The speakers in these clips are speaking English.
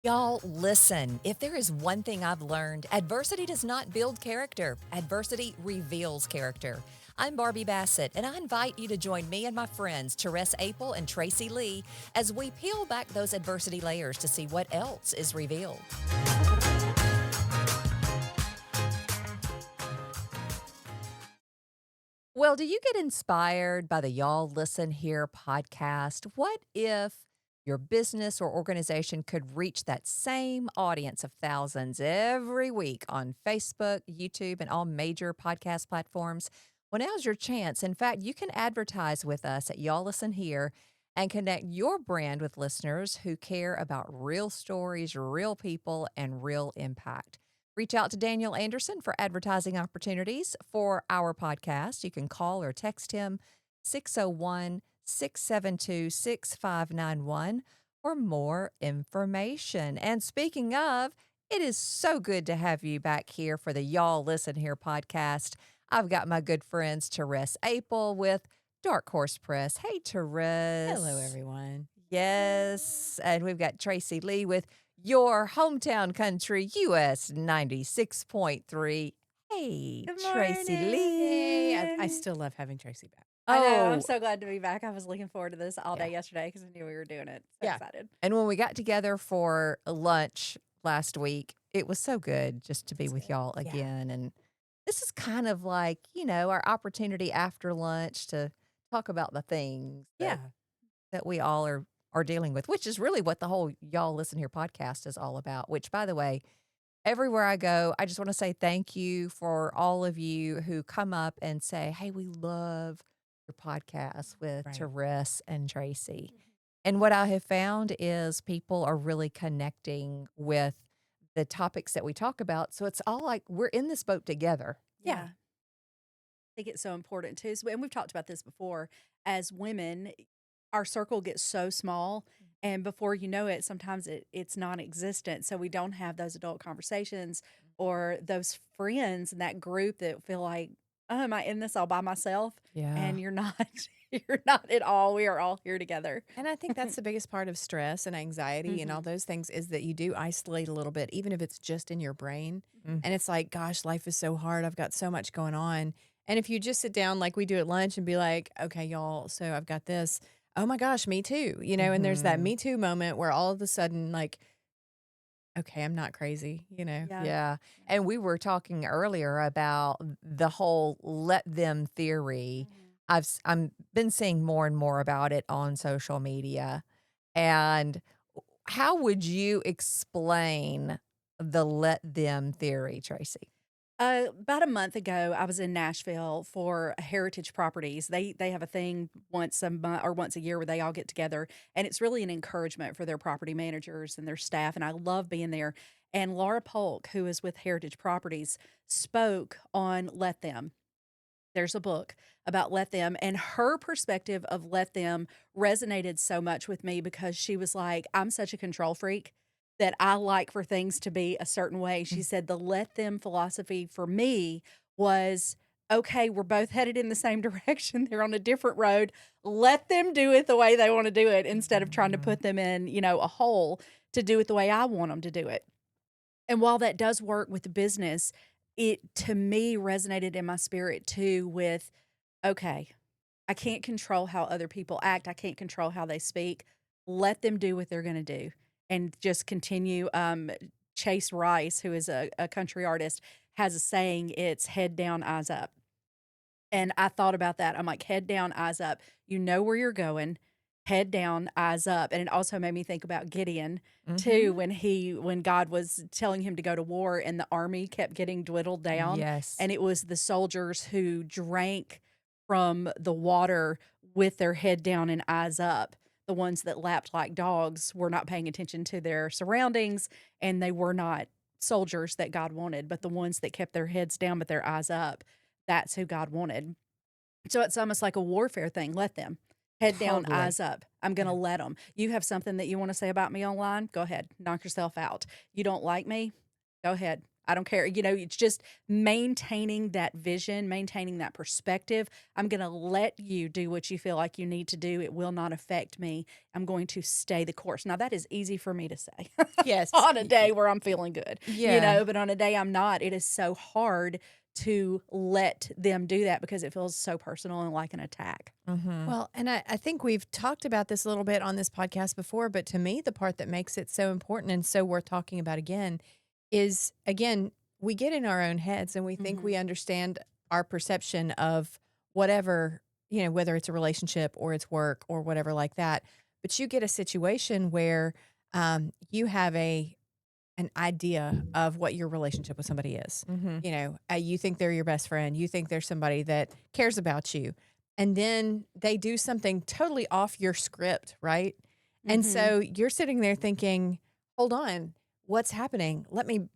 Y'all, listen. If there is one thing I've learned, adversity does not build character, adversity reveals character. I'm Barbie Bassett, and I invite you to join me and my friends, Therese, Apel, and Traci Lee, as we peel back those adversity layers to see what else is revealed. Well, do you get inspired by the Y'all Listen Here podcast? What if your business or organization could reach that same audience of thousands every week on Facebook, YouTube, and all major podcast platforms? Well, now's your chance. In fact, you can advertise with us at Y'all Listen Here and connect your brand with listeners who care about real stories, real people, and real impact. Reach out to Daniel Anderson for advertising opportunities for our podcast. You can call or text him 601-672-6591 for more information. And speaking of, it is so good to have you back here for the Y'all Listen Here podcast. I've got my good friends Therese Apel with Dark Horse Press. Hey, Hello, Therese. everyone. Yes. And we've got Traci Lee with your hometown country, US 96.3. Hey, Good Tracy morning. I Lee. still love having Tracy back. I know. I'm Oh, so glad to be back. I was looking forward to this all yeah. day yesterday because I knew we were doing it. So Yeah. excited. And when we got together for lunch last week, it was so good just to be with y'all Yeah. again. And this is kind of like, our opportunity after lunch to talk about the things Yeah. that we all are dealing with, which is really what the whole Y'all Listen Here podcast is all about, which, by the way, everywhere I go, I just want to say thank you for all of you who come up and say, hey, we love your podcast with Right. Therese and Tracy. And what I have found is people are really connecting with the topics that we talk about. So it's all like we're in this boat together. Yeah. I think it's so important too. And we've talked about this before. As women, our circle gets so small, and before you know it, sometimes it's non-existent. So we don't have those adult conversations or those friends in that group that feel like, oh, am I in this all by myself? Yeah. And you're not. You're not at all. We are all here together. And I think that's the biggest part of stress and anxiety and all those things is that you do isolate a little bit, even if it's just in your brain. Mm. And it's like, gosh, life is so hard. I've got so much going on. And if you just sit down like we do at lunch and be like, okay, y'all, so I've got this. Oh my gosh, me too. And there's that Mhm. me too moment where all of a sudden, like, okay, I'm not crazy. Yeah. And we were talking earlier about the whole let them theory. I'm been seeing more and more about it on social media. And how would you explain the let them theory, Tracy? About a month ago, I was in Nashville for Heritage Properties. They have a thing once a month or once a year where they all get together, and it's really an encouragement for their property managers and their staff. And I love being there. And Laura Polk, who is with Heritage Properties, spoke on Let Them. There's a book about Let Them, and her perspective of Let Them resonated so much with me because she was like, I'm such a control freak that I like for things to be a certain way. She said the Let Them philosophy for me was, okay, we're both headed in the same direction. They're on a different road. Let them do it the way they want to do it instead of trying to put them in, a hole to do it the way I want them to do it. And while that does work with the business, it to me resonated in my spirit too with, okay, I can't control how other people act. I can't control how they speak. Let them do what they're going to do and just continue. Chase Rice, who is a country artist, has a saying, it's head down, eyes up. And I thought about that. I'm like, head down, eyes up. You know where you're going. Head down, eyes up. And it also made me think about Gideon too, when God was telling him to go to war and the army kept getting dwindled down. Yes. And it was the soldiers who drank from the water with their head down and eyes up. The ones that lapped like dogs were not paying attention to their surroundings, and they were not soldiers that God wanted. But the ones that kept their heads down but their eyes up, that's who God wanted. So it's almost like a warfare thing. Let them. Head down, Totally. eyes up. I'm going to Yeah. let them. You have something that you want to say about me online? Go ahead. Knock yourself out. You don't like me? Go ahead. I don't care. It's just maintaining that vision, maintaining that perspective. I'm going to let you do what you feel like you need to do. It will not affect me. I'm going to stay the course. Now, that is easy for me to say Yes. on a day where I'm feeling good, Yeah. but on a day I'm not, it is so hard to let them do that because it feels so personal and like an attack. Mm-hmm. Well, and I think we've talked about this a little bit on this podcast before, but to me, the part that makes it so important and so worth talking about again is, again, we get in our own heads and we think Mhm. we understand our perception of whatever, whether it's a relationship or it's work or whatever like that. But you get a situation where you have an idea of what your relationship with somebody is. Mm-hmm. You think they're your best friend. You think they're somebody that cares about you. And then they do something totally off your script, right? And Mhm. so you're sitting there thinking, hold on, what's happening? Let me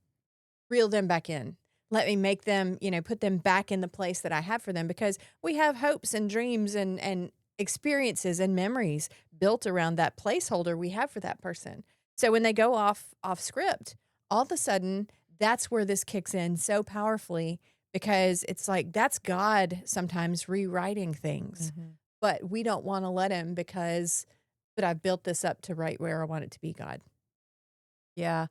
reel them back in. Let me make them, put them back in the place that I have for them because we have hopes and dreams and experiences and memories built around that placeholder we have for that person. So when they go off script, all of a sudden that's where this kicks in so powerfully because it's like that's God sometimes rewriting things. Mm-hmm. But we don't want to let him but I've built this up to right where I want it to be, God. Yeah.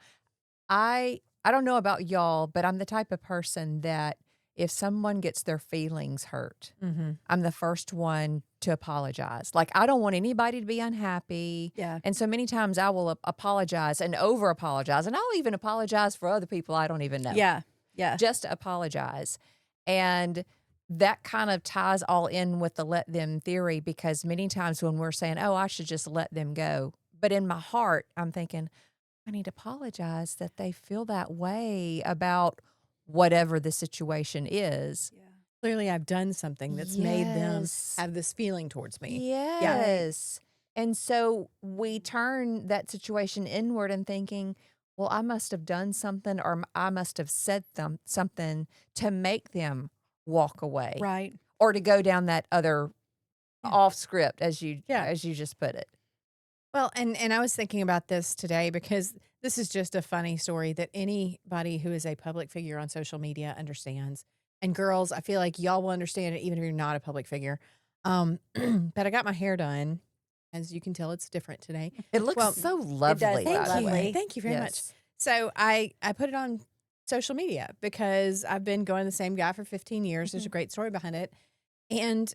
I don't know about y'all, but I'm the type of person that if someone gets their feelings hurt, Mm-hmm. I'm the first one to apologize. Like I don't want anybody to be unhappy. Yeah. And so many times I will apologize and over apologize. And I'll even apologize for other people I don't even know. Yeah. Yeah. Just to apologize. And that kind of ties all in with the let them theory because many times when we're saying, oh, I should just let them go. But in my heart, I'm thinking, I need to apologize that they feel that way about whatever the situation is. Yeah. Clearly, I've done something that's made them Yes. have this feeling towards me. Yeah. Yes. And so we turn that situation inward and thinking, well, I must have done something or I must have said something to make them walk away Right. or to go down that other Yeah. off script as you Yeah. just put it. Well, and I was thinking about this today because this is just a funny story that anybody who is a public figure on social media understands. And girls, I feel like y'all will understand it even if you're not a public figure. But I got my hair done. As you can tell, it's different today. It looks Well, so It does lovely, look by the lovely. way. Thank you very much. Yes. So I put it on social media because I've been going the same guy for 15 years. There's a great story behind it. And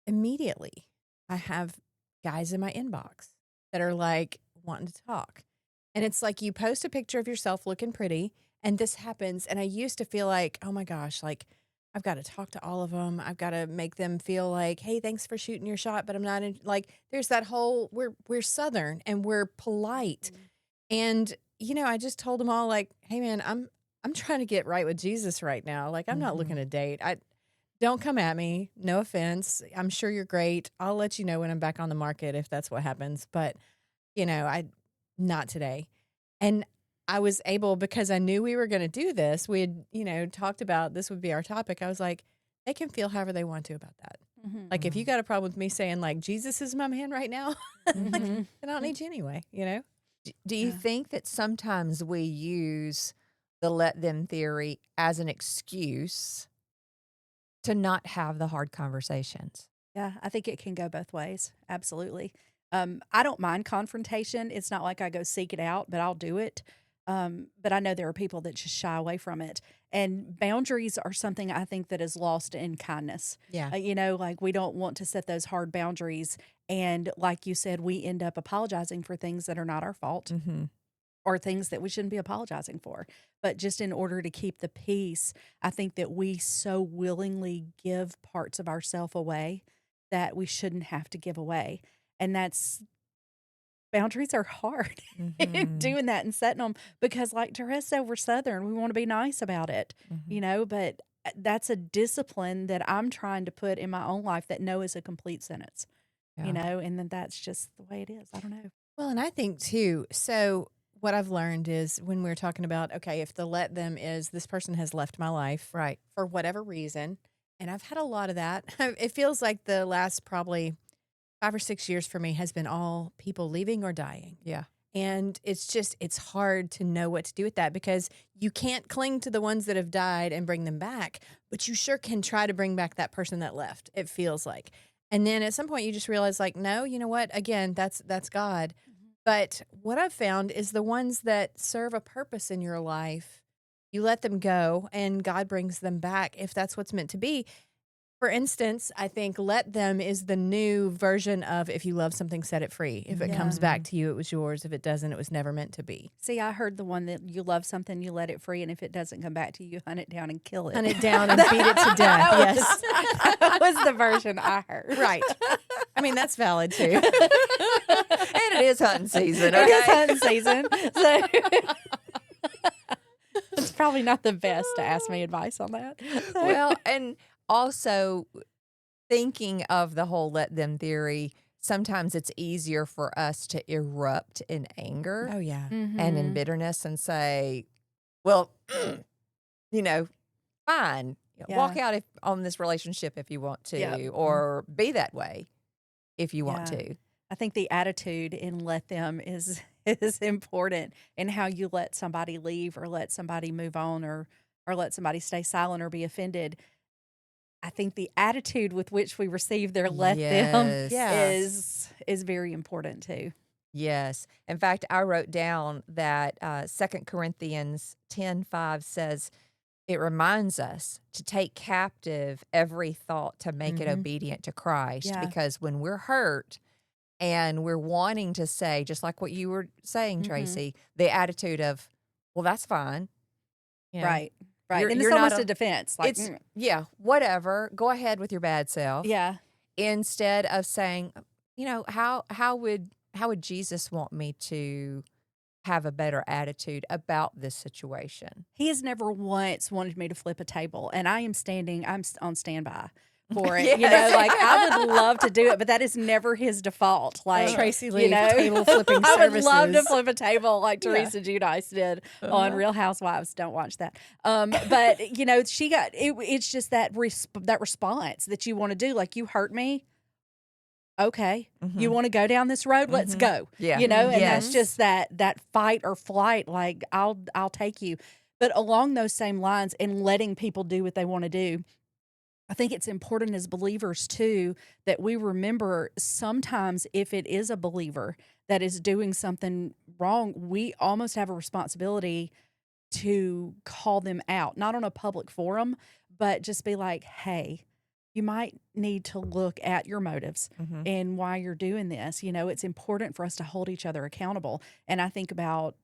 immediately I have guys in my inbox that are like wanting to talk. And it's like you post a picture of yourself looking pretty and this happens. And I used to feel like, oh my gosh, like I've got to talk to all of them. I've got to make them feel like, hey, thanks for shooting your shot. But I'm not in, like, there's that whole, we're Southern and we're polite. Mhm. And, I just told them all like, hey man, I'm trying to get right with Jesus right now. Like I'm not looking Mhm. to date. I don't come at me. No offense. I'm sure you're great. I'll let you know when I'm back on the market if that's what happens. But, I not today. And I was able because I knew we were going to do this. We had, talked about this would be our topic. I was like, they can feel however they want to about that. Mhm. Like if you got a problem with me saying like Jesus is my man right now, like Mhm. I don't need you anyway, Do you Yeah. think that sometimes we use the let them theory as an excuse to not have the hard conversations? Yeah, I think it can go both ways. Absolutely. I don't mind confrontation. It's not like I go seek it out, but I'll do it. But I know there are people that just shy away from it. And boundaries are something I think that is lost in kindness. Yeah. Like we don't want to set those hard boundaries. And like you said, we end up apologizing for things that are not our fault Mm-hmm. or things that we shouldn't be apologizing for. But just in order to keep the peace, I think that we so willingly give parts of ourself away that we shouldn't have to give away. And that's boundaries are hard Mm-hmm. doing that and setting them because, like Therese said, we're Southern. We want to be nice about it, Mm-hmm. but that's a discipline that I'm trying to put in my own life that no is a complete sentence, Yeah. and then that's just the way it is. I don't know. Well, and I think too, so what I've learned is when we're talking about, okay, if the let them is this person has left my life Right. for whatever reason, and I've had a lot of that. It feels like the last probably 5 or 6 years for me has been all people leaving or dying. Yeah. And it's hard to know what to do with that because you can't cling to the ones that have died and bring them back, but you sure can try to bring back that person that left, it feels like. And then at some point you just realize like, no, you know what? Again, that's God. But what I've found is the ones that serve a purpose in your life, you let them go and God brings them back if that's what's meant to be. For instance, I think let them is the new version of if you love something, set it free. If it comes back to you, it was yours. If it doesn't, it was never meant to be. See, I heard the one that you love something, you let it free, and if it doesn't come back to you, hunt it down and kill it. Hunt it down and beat it to death. Yes. That was the version I heard. Right. I mean, that's valid too. And it is hunting season. It Okay? is hunting season. So it's probably not the best to ask me advice on that. So. Well, and also thinking of the whole let them theory, sometimes it's easier for us to erupt in anger Oh, yeah. and in bitterness and say, well, fine. Walk out on this relationship if you want to, or be that way if you want to. I think the attitude in let them is important, and how you let somebody leave or let somebody move on or let somebody stay silent or be offended. I think the attitude with which we receive their let them Yes. is very important too. Yes. In fact, I wrote down that 2 Corinthians 10:5 says, it reminds us to take captive every thought to make it obedient to Christ. Yeah. Because when we're hurt and we're wanting to say, just like what you were saying, Tracy, the attitude of, well, that's fine. You know, Right. Right. You're- And you're it's not almost a- a defense. Like, It's, whatever. Go ahead with your bad self. yeah. Instead of saying, how would Jesus want me to have a better attitude about this situation? He has never once wanted me to flip a table, and I'm on standby for it. Yes. Like I would love to do it, but that is never his default. Like Tracy Lee, table flipping I would love to services. flip a table like Teresa Giudice did on Real Housewives. Don't watch that. But she got it. It's just that that response that you want to do. Like, you hurt me. Okay, you want to go down this road? Let's go. Yeah. And Yes. that's just that fight or flight. Like, I'll take you. But along those same lines, and letting people do what they want to do, I think it's important as believers too that we remember sometimes if it is a believer that is doing something wrong, we almost have a responsibility to call them out, not on a public forum, but just be like, hey, you might need to look at your motives and why you're doing this. It's important for us to hold each other accountable. And I think about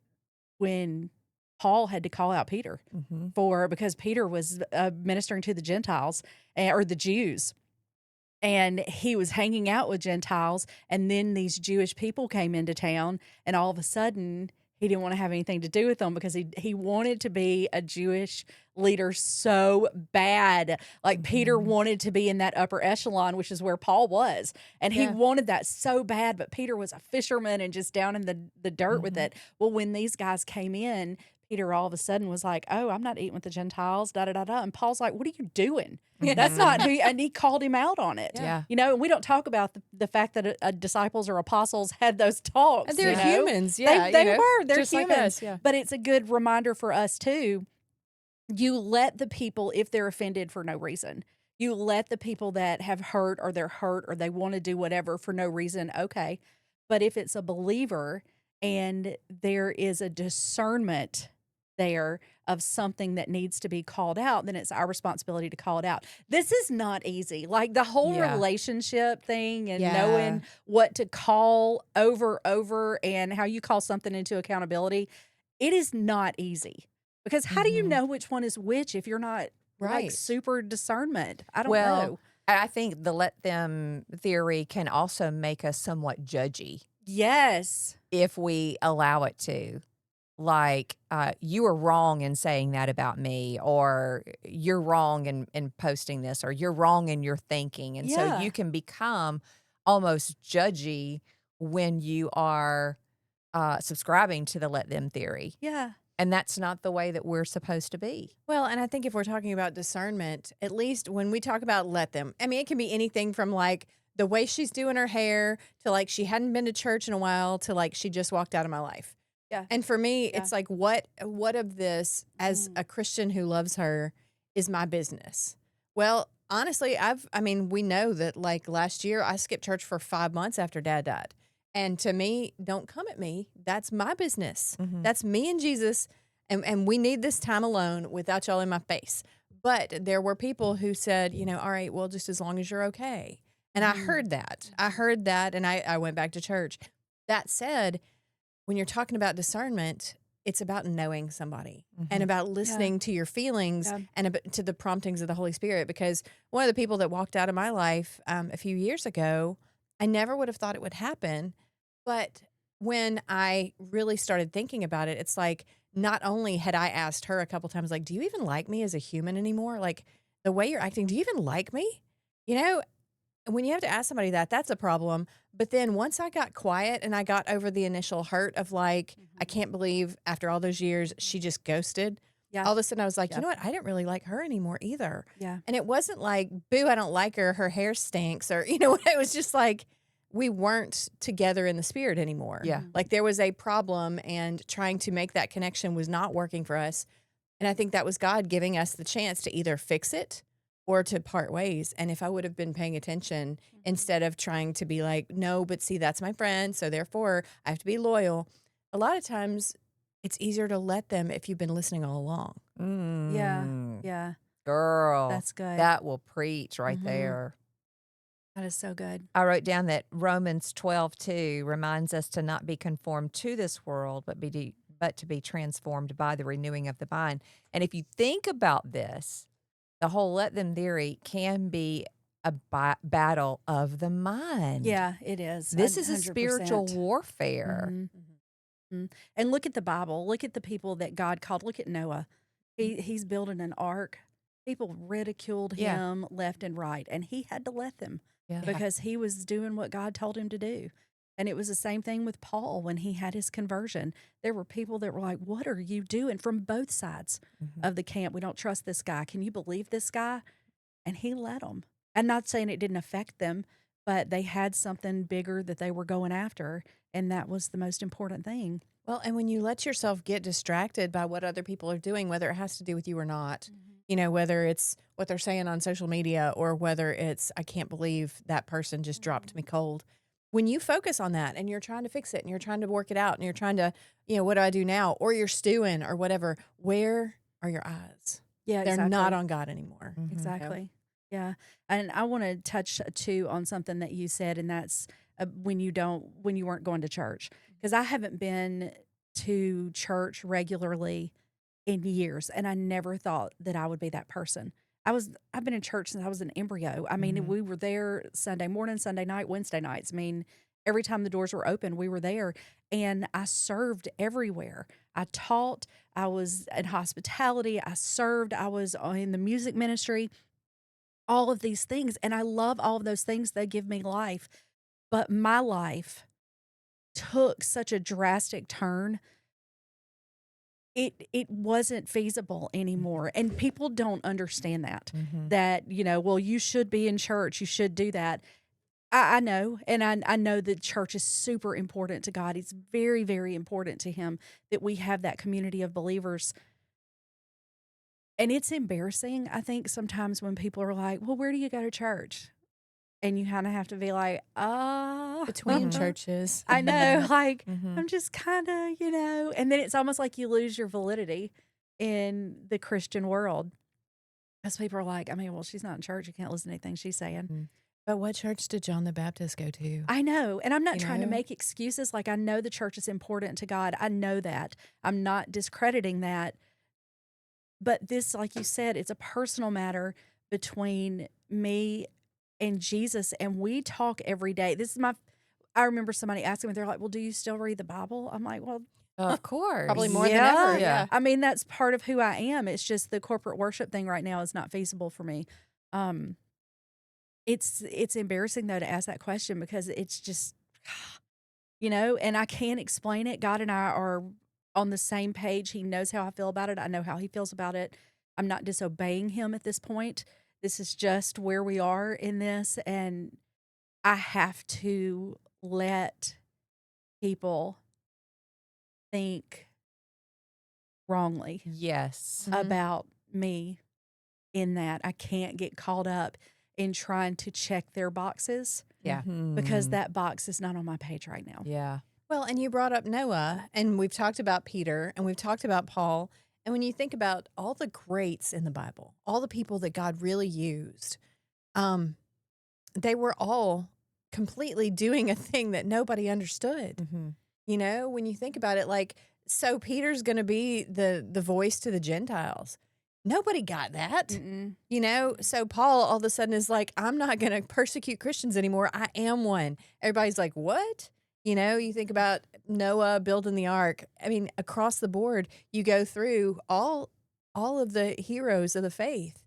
when Paul had to call out Peter because Peter was ministering to the Gentiles or the Jews. And he was hanging out with Gentiles, and then these Jewish people came into town, and all of a sudden he didn't want to have anything to do with them because he wanted to be a Jewish leader so bad. Like Peter wanted to be in that upper echelon, which is where Paul was. And he wanted that so bad, but Peter was a fisherman and just down in the dirt with it. Well, when these guys came in, Peter all of a sudden was like, oh, I'm not eating with the Gentiles, da-da-da-da. And Paul's like, what are you doing? That's not who, and he called him out on it. Yeah. And we don't talk about the fact that disciples or apostles had those talks. And they're humans. Yeah. They were. They're just like humans. us, yeah. But it's a good reminder for us, too. You let the people, if they're offended for no reason, you let the people that have hurt or they're hurt or they want to do whatever for no reason, okay. But if it's a believer and there is a discernment there of something that needs to be called out, then it's our responsibility to call it out. This is not easy. Like the whole relationship thing and knowing what to call over and how you call something into accountability, it is not easy. Because how do you know which one is which if you're not like super discernment? I don't know. I think the let them theory can also make us somewhat judgy Yes. if we allow it to. Like, you are wrong in saying that about me, or you're wrong in posting this, or you're wrong in your thinking. And so you can become almost judgy when you are subscribing to the let them theory. Yeah. And that's not the way that we're supposed to be. Well, and I think if we're talking about discernment, at least when we talk about let them, I mean, it can be anything from like the way she's doing her hair to like she hadn't been to church in a while to like she just walked out of my life. Yeah. And for me, Yeah. it's like what of this as Mm. a Christian who loves her is my business? Well, honestly, I mean, we know that like last year I skipped church for 5 months after Dad died. And to me, don't come at me. That's my business. Mhm. That's me and Jesus. And we need this time alone without y'all in my face. But there were people who said, you know, all right, well, just as long as you're okay. And I heard that. I heard that and I went back to church. That said, when you're talking about discernment, it's about knowing somebody and about listening to your feelings Yeah. and to the promptings of the Holy Spirit. Because one of the people that walked out of my life a few years ago, I never would have thought it would happen. But when I really started thinking about it, it's like not only had I asked her a couple times, like, do you even like me as a human anymore? Like the way you're acting, do you even like me? You know, when you have to ask somebody that, that's a problem. But then once I got quiet and I got over the initial hurt of like, I can't believe after all those years, she just ghosted. Yeah. All of a sudden I was like, Yeah. you know what? I didn't really like her anymore either. Yeah. And it wasn't like, boo, I don't like her. Her hair stinks. Or, you know, it was just like, we weren't together in the spirit anymore. Yeah. Like there was a problem and trying to make that connection was not working for us. And I think that was God giving us the chance to either fix it or to part ways. And if I would have been paying attention instead of trying to be like, no, but see, that's my friend. So therefore I have to be loyal. A lot of times it's easier to let them if you've been listening all along. Yeah. Mm. Yeah. Girl, That's good. that will preach right Mhm. there. That is so good. I wrote down that Romans 12:2 reminds us to not be conformed to this world, but to be transformed by the renewing of the mind. And if you think about this, the whole let them theory can be a battle of the mind. Yeah, it is. This is a spiritual 100%. warfare. Mhm. Mhm. And look at the Bible. Look at the people that God called. Look at Noah. He's building an ark. People ridiculed Yeah. him left and right, and he had to let them Yeah. because he was doing what God told him to do. And it was the same thing with Paul when he had his conversion. There were people that were like, "What are you doing?" From both sides of the camp. We don't trust this guy. Can you believe this guy? And he let them. And not saying it didn't affect them, but they had something bigger that they were going after, and that was the most important thing. Well, and when you let yourself get distracted by what other people are doing, whether it has to do with you or not, you know, whether it's what they're saying on social media or whether it's, I can't believe that person just dropped me cold. When you focus on that and you're trying to fix it and you're trying to work it out and you're trying to, you know, what do I do now? Or you're stewing or whatever, where are your eyes? Yeah, They're exactly. not on God anymore. Exactly. Yeah. And I want to touch too on something that you said, and that's when you weren't going to church. Because I haven't been to church regularly in years, and I never thought that I would be that person. I've been in church since I was an embryo. I mean, we were there Sunday morning, Sunday night, Wednesday nights. I mean, every time the doors were open, we were there. And I served everywhere. I taught, I was in hospitality, I served, I was in the music ministry, all of these things. And I love all of those things. They give me life. But my life took such a drastic turn. It wasn't feasible anymore. And people don't understand that. That, you know, well, you should be in church. You should do that. I know, and I know that church is super important to God. It's very, very important to Him that we have that community of believers. And it's embarrassing, I think, sometimes when people are like, well, where do you go to church? And you kind of have to be like, Between churches. I know, like, Mhm. I'm just kind of, you know, and then it's almost like you lose your validity in the Christian world. Because people are like, I mean, well, she's not in church. You can't listen to anything she's saying. But what church did John the Baptist go to? I know. And I'm not You trying to know? make excuses. Like, I know the church is important to God. I know that. I'm not discrediting that. But this, like you said, it's a personal matter between me and Jesus. And we talk every day. I remember somebody asking me, they're like, well, do you still read the Bible? I'm like, well, Of course. Probably more than ever. Yeah. Yeah. I mean, that's part of who I am. It's just the corporate worship thing right now is not feasible for me. It's embarrassing though to ask that question because it's just, you know, and I can't explain it. God and I are on the same page. He knows how I feel about it. I know how he feels about it. I'm not disobeying him at this point. This is just where we are in this. And I have to let people think wrongly Yes. Mhm. about me in that. I can't get caught up in trying to check their boxes Yeah. because Mhm. that box is not on my page right now. Yeah. Well, and you brought up Noah, and we've talked about Peter, and we've talked about Paul. And when you think about all the greats in the Bible, all the people that God really used, um, they were all completely doing a thing that nobody understood. Mhm. You know, when you think about it, like, so Peter's going to be the voice to the Gentiles. Nobody got that. Mm-mm. You know, so Paul all of a sudden is like, I'm not going to persecute Christians anymore. I am one. Everybody's like, what? You know, you think about Noah building the ark. I mean, across the board, you go through all of the heroes of the faith.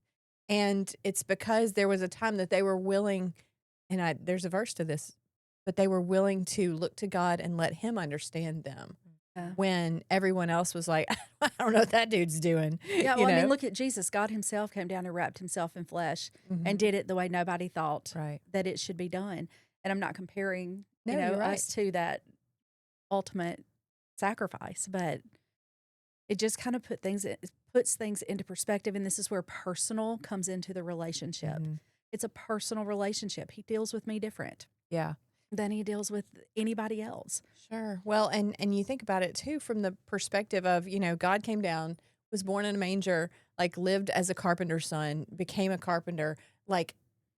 And it's because there was a time that they were willing, and there's a verse to this, but they were willing to look to God and let him understand them Yeah. when everyone else was like, I don't know what that dude's doing. Yeah, You well, I mean, know? look at Jesus. God himself came down and wrapped himself in flesh and Mhm. did it the way nobody thought Right. that it should be done. And I'm not comparing, No, you're right. us to that ultimate sacrifice, but it just kind of puts things into perspective. And this is where personal comes into the relationship. Mhm. It's a personal relationship. He deals with me different Yeah. than he deals with anybody else. Sure. Well, and you think about it too from the perspective of, you know, God came down, was born in a manger, like lived as a carpenter's son, became a carpenter, like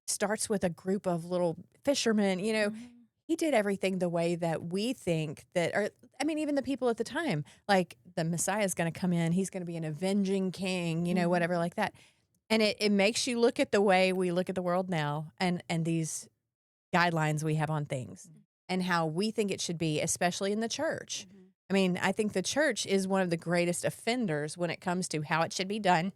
starts with a group of little fishermen, you know, Mhm. he did everything the way that we think that, or I mean, even the people at the time, like the Messiah is going to come in, he's going to be an avenging king, you know, whatever Mhm. like that. And it makes you look at the way we look at the world now and these guidelines we have on things and how we think it should be, especially in the church. Mhm. I mean, I think the church is one of the greatest offenders when it comes to how it should be done.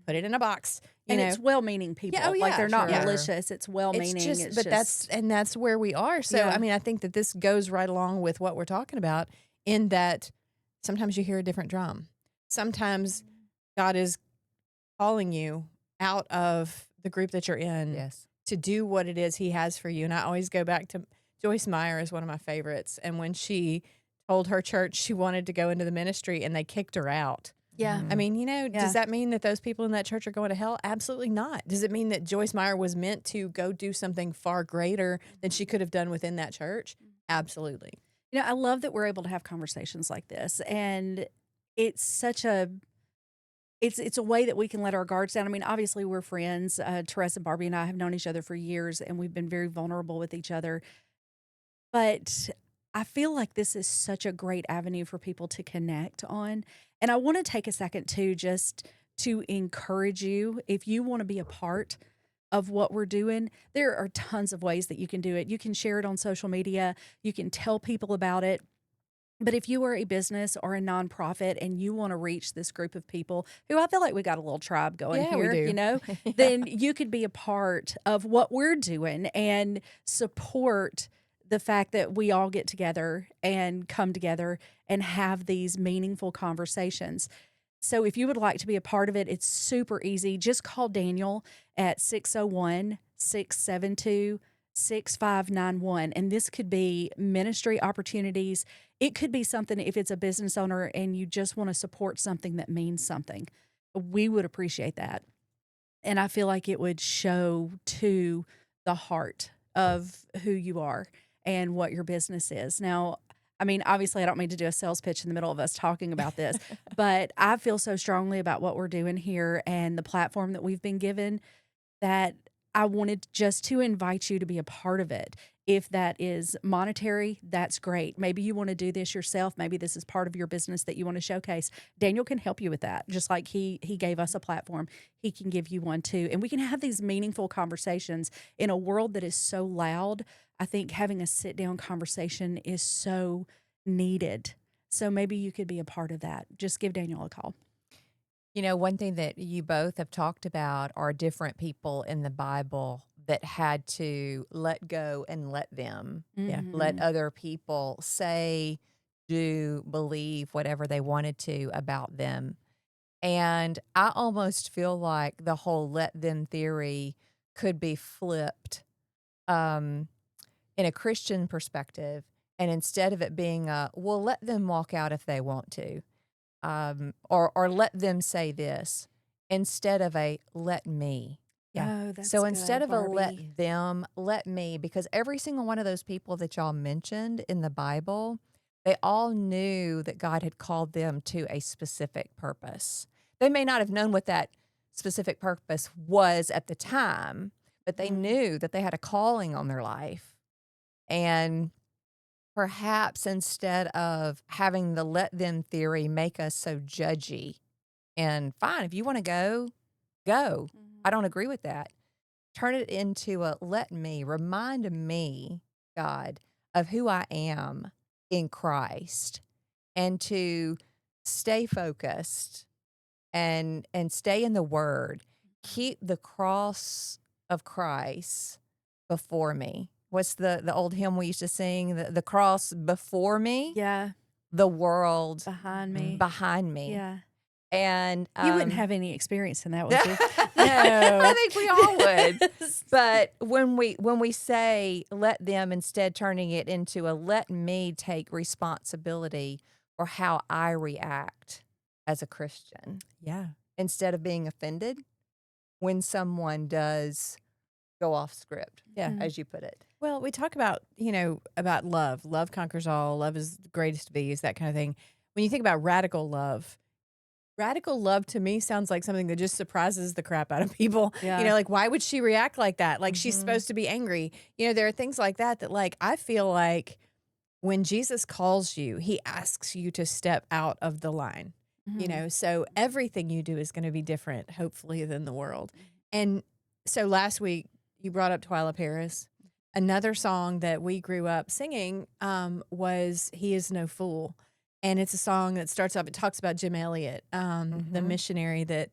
Put it in a box, you And know. it's well-meaning Yeah, oh people. Like, yeah, they're not yeah. Sure. malicious. It's It's well-meaning. just, It's but just that's where we are. So, I yeah. mean, I think that this goes right along with what we're talking about in that sometimes you hear a different drum. Sometimes God is calling you out of the group that you're in Yes. to do what it is he has for you. And I always go back to Joyce Meyer is one of my favorites. And when she told her church she wanted to go into the ministry and they kicked her out. Yeah. I Mhm. mean, you know, does Yeah. that mean that those people in that church are going to hell? Absolutely not. Does it mean that Joyce Meyer was meant to go do something far greater than she could have done within that church? Absolutely. I love that we're able to have conversations like this, and it's such a it's a way that we can let our guards down. I mean, obviously we're friends. Therese and Barbie and I have known each other for years, and we've been very vulnerable with each other. But I feel like this is such a great avenue for people to connect on. And I want to take a second too, just to encourage you, if you want to be a part of what we're doing, there are tons of ways that you can do it. You can share it on social media, you can tell people about it. But if you are a business or a nonprofit and you want to reach this group of people who I feel like we got a little tribe going Yeah, we here, do. Yeah. then you could be a part of what we're doing and support the fact that we all get together and come together and have these meaningful conversations. So if you would like to be a part of it, it's super easy. Just call Daniel at 601-672-6591. And this could be ministry opportunities. It could be something if it's a business owner and you just want to support something that means something. We would appreciate that. And I feel like it would show to the heart of who you are and what your business is. Now, I mean, obviously, I don't mean to do a sales pitch in the middle of us talking about this, but I feel so strongly about what we're doing here and the platform that we've been given that I wanted just to invite you to be a part of it. If that is monetary, that's great. Maybe you want to do this yourself. Maybe this is part of your business that you want to showcase. Daniel can help you with that. Just like he gave us a platform, he can give you one too. And we can have these meaningful conversations in a world that is so loud. I think having a sit down conversation is so needed. So maybe you could be a part of that. Just give Daniel a call. You know, one thing that you both have talked about are different people in the Bible that had to let go and let them, Yeah. let Mhm. other people say, do, believe whatever they wanted to about them. And I almost feel like the whole let them theory could be flipped. Um, in a Christian perspective, and instead of it being a, well, let them walk out if they want to, or let them say this, instead of a let me. Yeah. Oh, So that's instead good, of a Barbie. let them, let me, because every single one of those people that y'all mentioned in the Bible, they all knew that God had called them to a specific purpose. They may not have known what that specific purpose was at the time, but they Mhm. knew that they had a calling on their life. And perhaps instead of having the let them theory make us so judgy and fine, if you want to go, go. I don't agree with that. Turn it into a let me, remind me, God, of who I am in Christ and to stay focused and stay in the word. Keep the cross of Christ before me. What's the old hymn we used to sing? The cross before me, Yeah, the world behind me. behind me. Yeah. And You wouldn't have any experience in that, would you? I think we all would. Yes. But when we say let them, instead turning it into a let me take responsibility for how I react as a Christian, Yeah. instead of being offended when someone does go off script, Yeah. Mhm. as you put it. Well, we talk about, about love. Love conquers all. Love is the greatest of these, that kind of thing. When you think about radical love to me sounds like something that just surprises the crap out of people. Yeah. Like, why would she react like that? Like, she's Mhm. supposed to be angry. There are things like that, like, I feel like when Jesus calls you, he asks you to step out of the line. Mhm. So everything you do is going to be different, hopefully, than the world. And so last week, you brought up Twyla Paris. Another song that we grew up singing was He Is No Fool. And it's a song that starts off, it talks about Jim Elliot, the Mhm. missionary that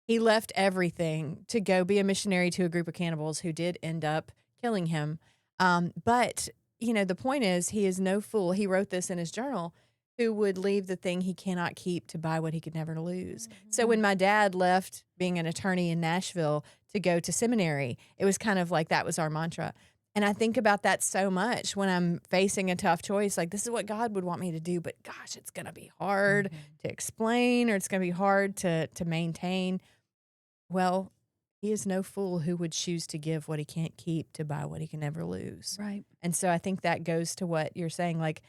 he left everything to go be a missionary to a group of cannibals who did end up killing him. But the point is, he is no fool. He wrote this in his journal. Who would leave the thing he cannot keep to buy what he could never lose? So when my dad left being an attorney in Nashville to go to seminary, it was kind of like that was our mantra. And I think about that so much when I'm facing a tough choice. Like, this is what God would want me to do, but gosh, it's going to be hard to explain, or it's going to be hard to maintain. Well, he is no fool who would choose to give what he can't keep to buy what he can never lose. Right. And so I think that goes to what you're saying, like,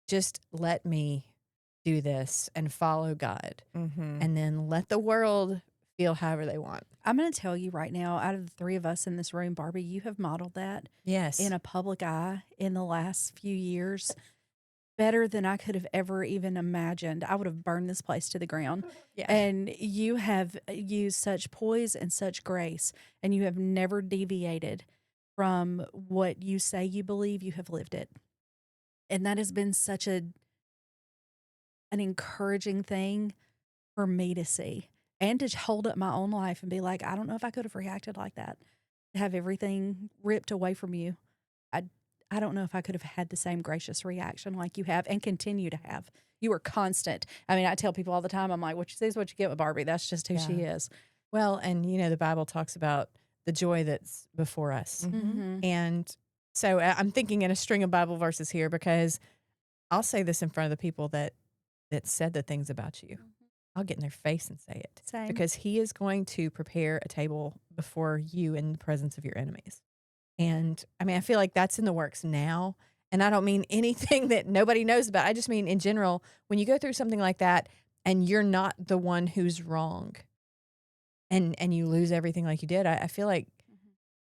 just let me do this and follow God, Mhm. and then let the world feel however they want. I'm going to tell you right now, out of the three of us in this room, Barbie, you have modeled that Yes. in a public eye in the last few years better than I could have ever even imagined. I would have burned this place to the ground. Yeah. And you have used such poise and such grace, and you have never deviated from what you say you believe. You have lived it. And that has been such an encouraging thing for me to see and to hold up my own life and be like, I don't know if I could have reacted like that. To have everything ripped away from you. I I don't know if I could have had the same gracious reaction like you have and continue to have. You are constant. I mean, I tell people all the time, I'm like, what you see is what you get with Barbie. That's just who she Yeah. is. Well, and the Bible talks about the joy that's before us. Mhm. Mm-hmm. And so I'm thinking in a string of Bible verses here, because I'll say this in front of the people that said the things about you. I'll get in their face and say it, Same. because he is going to prepare a table before you in the presence of your enemies. And I mean, I feel like that's in the works now. And I don't mean anything that nobody knows about. I just mean in general, when you go through something like that and you're not the one who's wrong, and you lose everything like you did, I feel like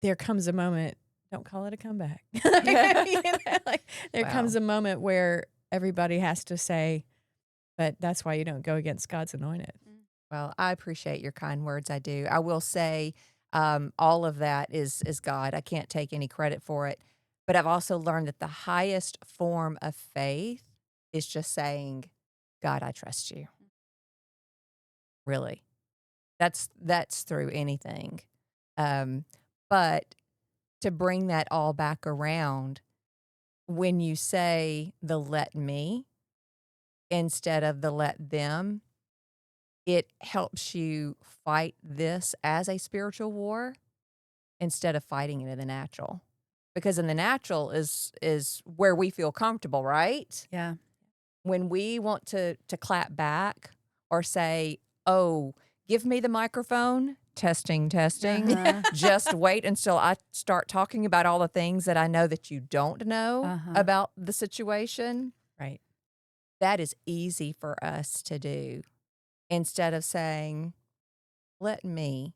there comes a moment, don't call it a comeback. Like, there comes Wow. a moment where everybody has to say, but that's why you don't go against God's anointed. Well, I appreciate your kind words. I do. I will say, all of that is God. I can't take any credit for it, but I've also learned that the highest form of faith is just saying, "God, I trust you." Really, that's through anything. Um, but to bring that all back around, when you say the "let me" instead of the "let them," it helps you fight this as a spiritual war instead of fighting it in the natural. because in the natural is where we feel comfortable, right? Yeah. When we want to clap back or say, "Oh, give me the microphone." Testing, testing. Uh-huh. Just wait until I start talking about all the things that I know that you don't know Uh-huh. about the situation. Right. That is easy for us to do instead of saying, let me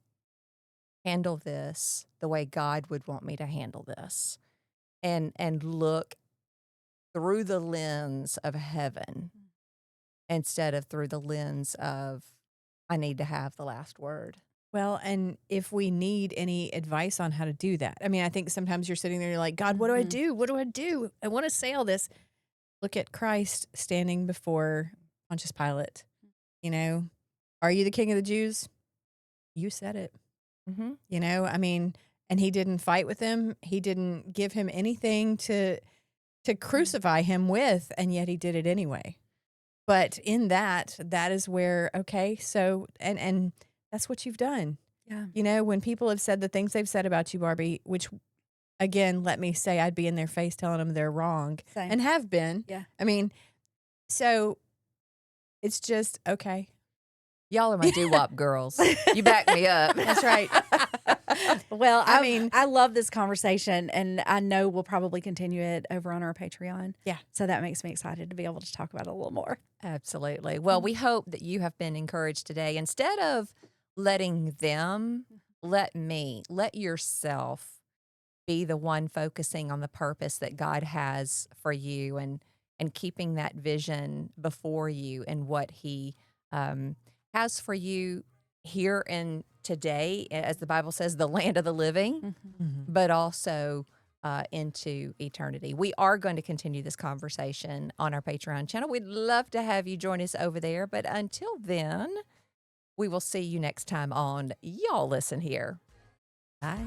handle this the way God would want me to handle this, and look through the lens of heaven instead of through the lens of I need to have the last word. Well, and if we need any advice on how to do that, I mean, I think sometimes you're sitting there, you're like, God, what do I Mhm. do? What do I do? I want to say all this. Look at Christ standing before Pontius Pilate. You know, are you the king of the Jews? You said it. Mm-hmm. You know, I mean, and he didn't fight with him. He didn't give him anything to crucify him with, and yet he did it anyway. But in that is where, okay, so and that's what you've done. Yeah. You know, when people have said the things they've said about you, Barbie, which again, let me say I'd be in their face telling them they're wrong Same. and have been. Yeah. I mean, so it's just okay. Y'all are my doo-wop girls. You back me up. That's right. Well, I I mean- mean, I love this conversation, and I know we'll probably continue it over on our Patreon. Yeah. So that makes me excited to be able to talk about it a little more. Absolutely. Well, we hope that you have been encouraged today. Instead of letting them, let yourself be the one focusing on the purpose that God has for you, and keeping that vision before you and what He has for you here and today, as the Bible says, the land of the living, but also into eternity. We are going to continue this conversation on our Patreon channel. We'd love to have you join us over there. But until then, we will see you next time on Y'all Listen Here. Bye.